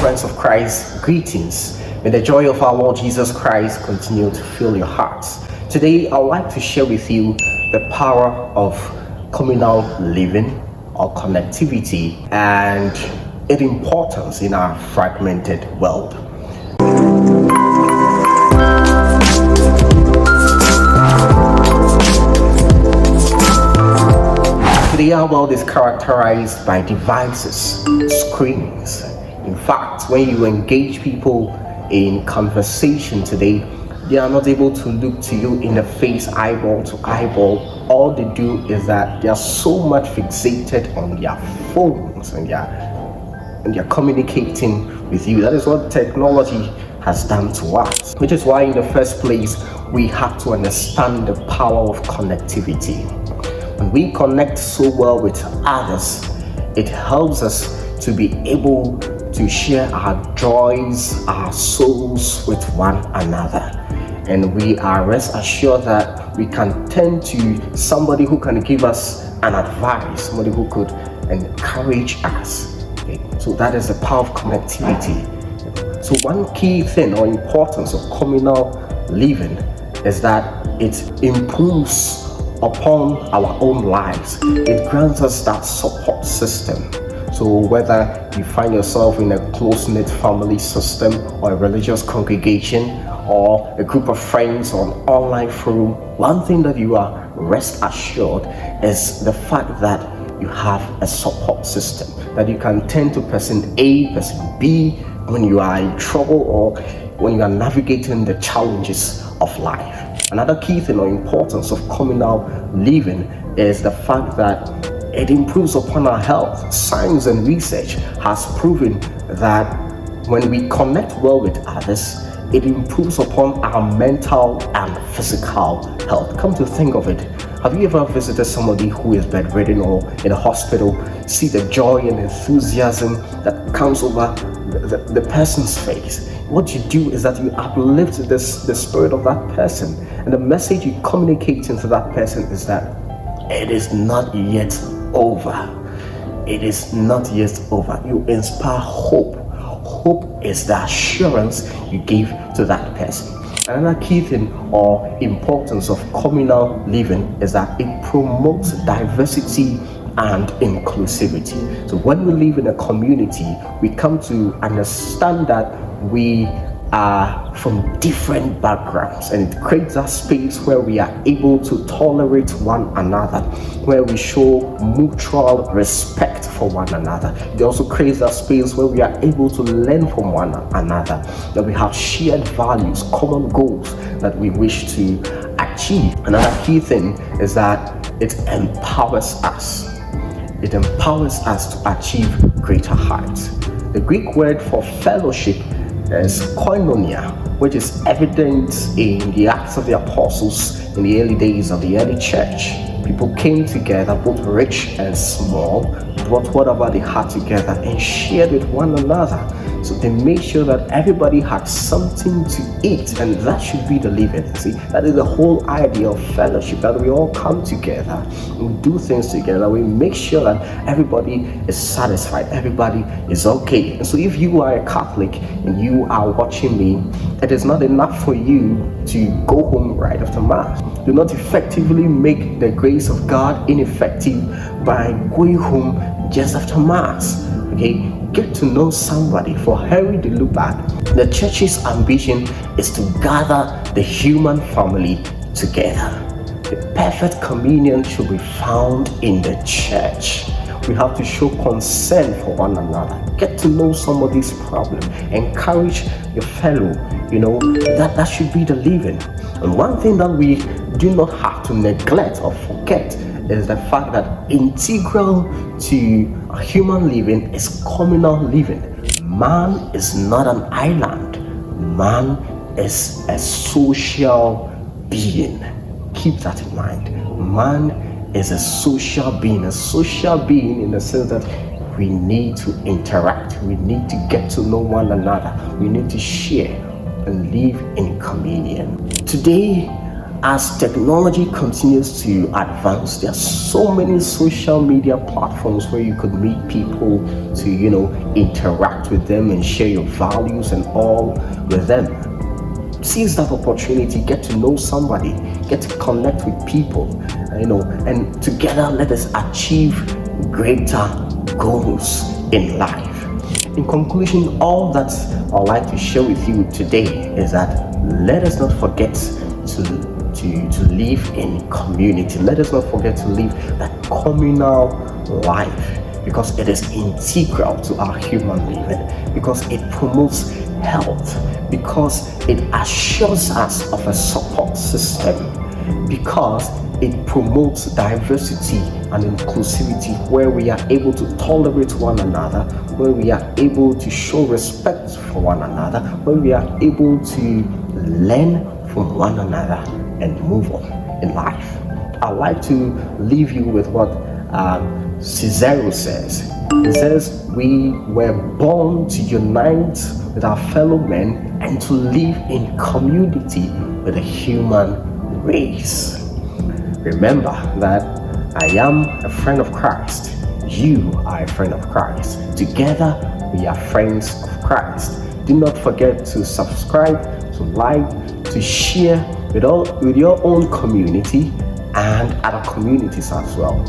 friends of Christ, greetings. May the joy of our Lord Jesus Christ continue to fill your hearts. Today, I'd like to share with you the power of communal living or connectivity and its importance in our fragmented world. Today, our world is characterized by devices, screens. In fact, when you engage people in conversation today, they are not able to look to you in the face, eyeball to eyeball. All they do is that they are so much fixated on their phones and they're communicating with you. That is what technology has done to us, which is why in the first place we have to understand the power of connectivity. When we connect so well with others, it helps us to be able to share our joys, our souls with one another. And we are rest assured that we can turn to somebody who can give us an advice, somebody who could encourage us. Okay? So that is the power of connectivity. So one key thing or importance of communal living is that it improves upon our own lives. It grants us that support system. So whether you find yourself in a close-knit family system or a religious congregation or a group of friends or an online forum, one thing that you are rest assured is the fact that you have a support system that you can turn to person A, person B when you are in trouble or when you are navigating the challenges of life. Another key thing or importance of communal living is the fact that it improves upon our health. Science and research has proven that when we connect well with others, it improves upon our mental and physical health. Come to think of it, have you ever visited somebody who is bedridden or in a hospital? See the joy and enthusiasm that comes over the person's face. What you do is that you uplift the spirit of that person, and the message you communicate into that person is that it is not yet over. It is not yet over. You inspire hope. Hope is the assurance you give to that person. Another key thing or importance of communal living is that it promotes diversity and inclusivity. So when we live in a community, we come to understand that we are from different backgrounds, and it creates a space where we are able to tolerate one another, where we show mutual respect for one another. It also creates a space where we are able to learn from one another, that we have shared values, common goals that we wish to achieve. Another key thing is that it empowers us. It empowers us to achieve greater heights. The Greek word for fellowship is koinonia, which is evident in the Acts of the Apostles in the early days of the early church. People came together, both rich and small, brought whatever they had together and shared with one another. So they made sure that everybody had something to eat, and that should be the living. See, that is the whole idea of fellowship, that we all come together, we do things together, we make sure that everybody is satisfied, everybody is okay. And so if you are a Catholic and you are watching me, it is not enough for you to go home right after Mass. Do not effectively make the grace of God ineffective by going home just after Mass. Okay, get to know somebody. For Henry de Lubac, the church's ambition is to gather the human family together. The perfect communion should be found in the church. We have to show concern for one another. Get to know somebody's problem. Encourage your fellow. That should be the living. And one thing that we do not have to neglect or forget is the fact that integral to human living is communal living. Man is not an island. Man is a social being. Keep that in mind. Man is a social being in the sense that we need to interact, we need to get to know one another, we need to share and live in communion. Today, as technology continues to advance, there are so many social media platforms where you could meet people to, interact with them and share your values and all with them. Seize that opportunity, get to know somebody, get to connect with people, and together let us achieve greater goals in life. In conclusion, all that I'd like to share with you today is that let us not forget to live in community. Let us not forget to live that communal life, because it is integral to our human living, because it promotes health, because it assures us of a support system, because it promotes diversity and inclusivity, where we are able to tolerate one another, where we are able to show respect for one another, where we are able to learn from one another and move on in life. I'd like to leave you with what Cicero says. He says, we were born to unite with our fellow men and to live in community with the human race. Remember that I am a friend of Christ. You are a friend of Christ. Together, we are friends of Christ. Do not forget to subscribe, to like, to share with your own community and other communities as well.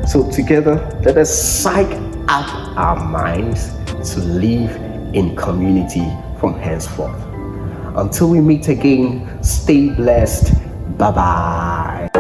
So together, let us psych up our minds to live in community from henceforth. Until we meet again, stay blessed. Bye-bye.